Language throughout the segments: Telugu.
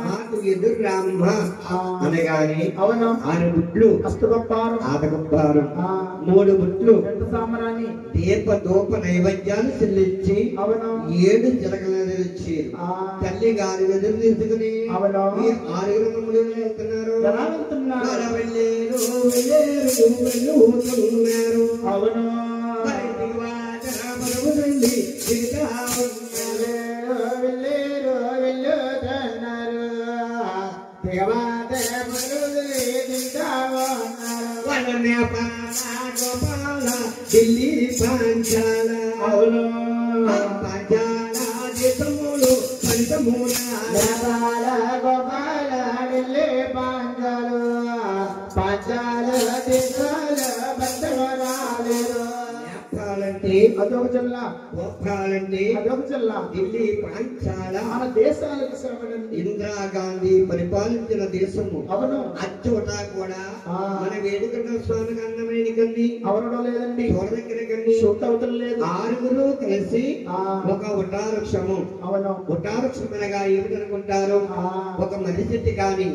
మాకు ఎదురు రామ్మ అనగానే అవును 6 బుట్లు అష్టగొప్పారు ఆటగొప్పారు 3 బుట్లు సామరాన్ని దీప నైవేద్యాలు చెల్లించి అవును 7 చిలకలు తెచ్చి తల్లి గారి ఎదురు తీసుకుని అవును 6 వెళ్తున్నారు అవును ఢిల్లీ పాంచాల అవును పాంచాల దేశములు పంచమూల గోపాల ఢిల్లీ పాంచాలు పాంచాల దేశాల చెప్పాలంటే అదొక జిల్లా చెప్పాలంటే అదొక జిల్లా ఢిల్లీ పాంచాల మన దేశాలకు శ్రమణండి ఇందిరాగాంధీ పరిపాలించిన దేశము అవును అచ్చోట కూడా మన వేడుకట స్వామికి అన్నమైన కండి అవరడం లేదండి చోట దగ్గర కండి సూట్ అవుతం లేదు 6 కలిసి ఒక వటావృక్షము అవును వటావృక్షం అనగా ఏమిటనుకుంటారు ఒక మర్రి చెట్టు కాని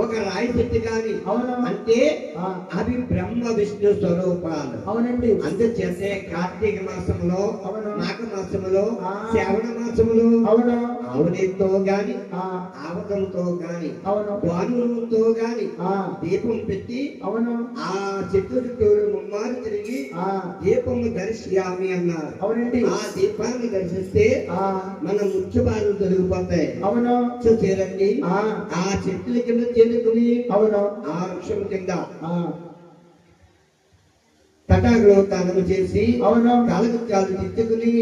ఒక రాయి చెట్టు కాని అవును అంటే అవి బ్రహ్మ విష్ణు స్వరూపాలు అవునండి అందుచేతే కార్తీక మాసంలో మాఘ మాసంలో శ్రావణ మాసంలో అవును ఆవునితో గాని ఆవకంతో గాని అవును వానుతో గాని దీపం పెట్టి అవును ఆ చెట్టు చుట్టూరు ముమ్మారు తిరిగి దీపము దర్శయామి అన్నారు అవునండి ఆ దీపాన్ని దర్శిస్తే మన ముచ్చు బాధలు తొలగిపోతాయి అవును చేరండి ఆ చెట్ల కింద చేరుకుని అవును ఆ వృక్షం కింద తటాకులో దానము చేసి అవును కాలకృత్యాలు తెచ్చుకుని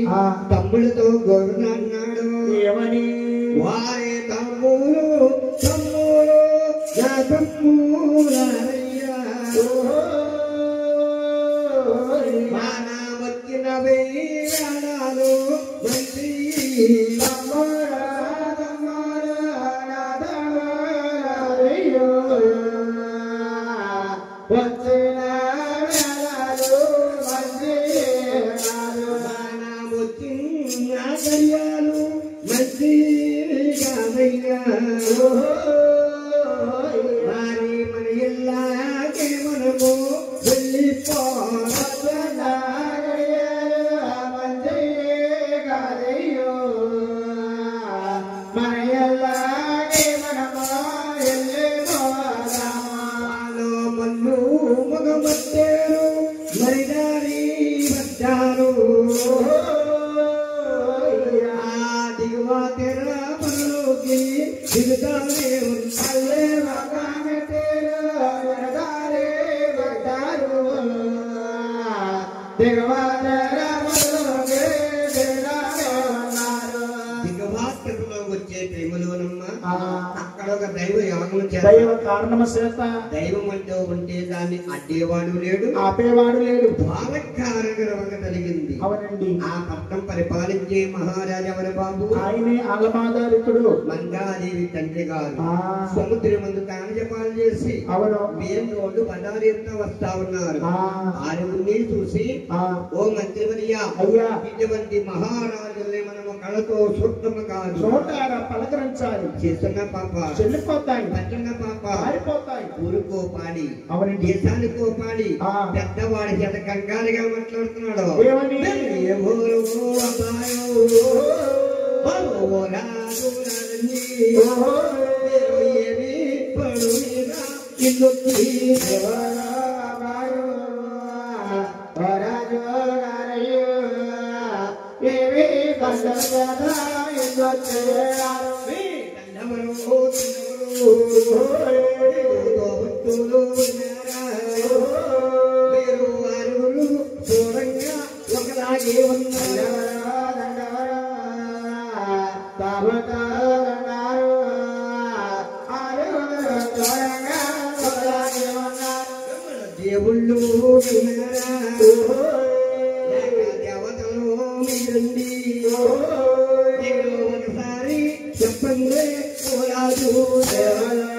తమ్ముడితో గోవింద అన్నాడు ఏమని వారే తమ్ముడు నా తమ్ముడయ్యా మానవచ్చిన వేళాలు మంచి దైవ కారణమ చేత దైవం అంటే ఉంటే దాన్ని అడ్డేవాడు లేడు ఆపేవాడు లేడు బాలకారగరవక కలిగింది అవునండి ఆ పట్టణం పరిపాలించే మహారాజు ఎవరు బాబు ఆయనే అలమాదారికుడు మంగాదేవి తండ్రి గారు సముద్రం ముందు కాణజపాలు చేసి అవును మెయిన్ రోడ్డు బదారితో వస్తా ఉన్నారు ఆరుగురిని చూసి ఓ మంత్రివర్యా అయ్యా ఇటువంటి మహారాజుల్ని మనము కళతో చూడటము కాదు చూడారా పలకరించాలి చేస్తున్న పాప చెల్లిపోతాయి పట్టణ పాప పారిపోతాయి ఊరుకో పాడి అవని దేశానికో పాడి పెద్దవాడి చేత కంగారుగా మాట్లాడుతున్నాడు ఏమని దేవుళ్ళు దేవతలు మీరండి ఒకసారి చెప్పండి రాజు దేవత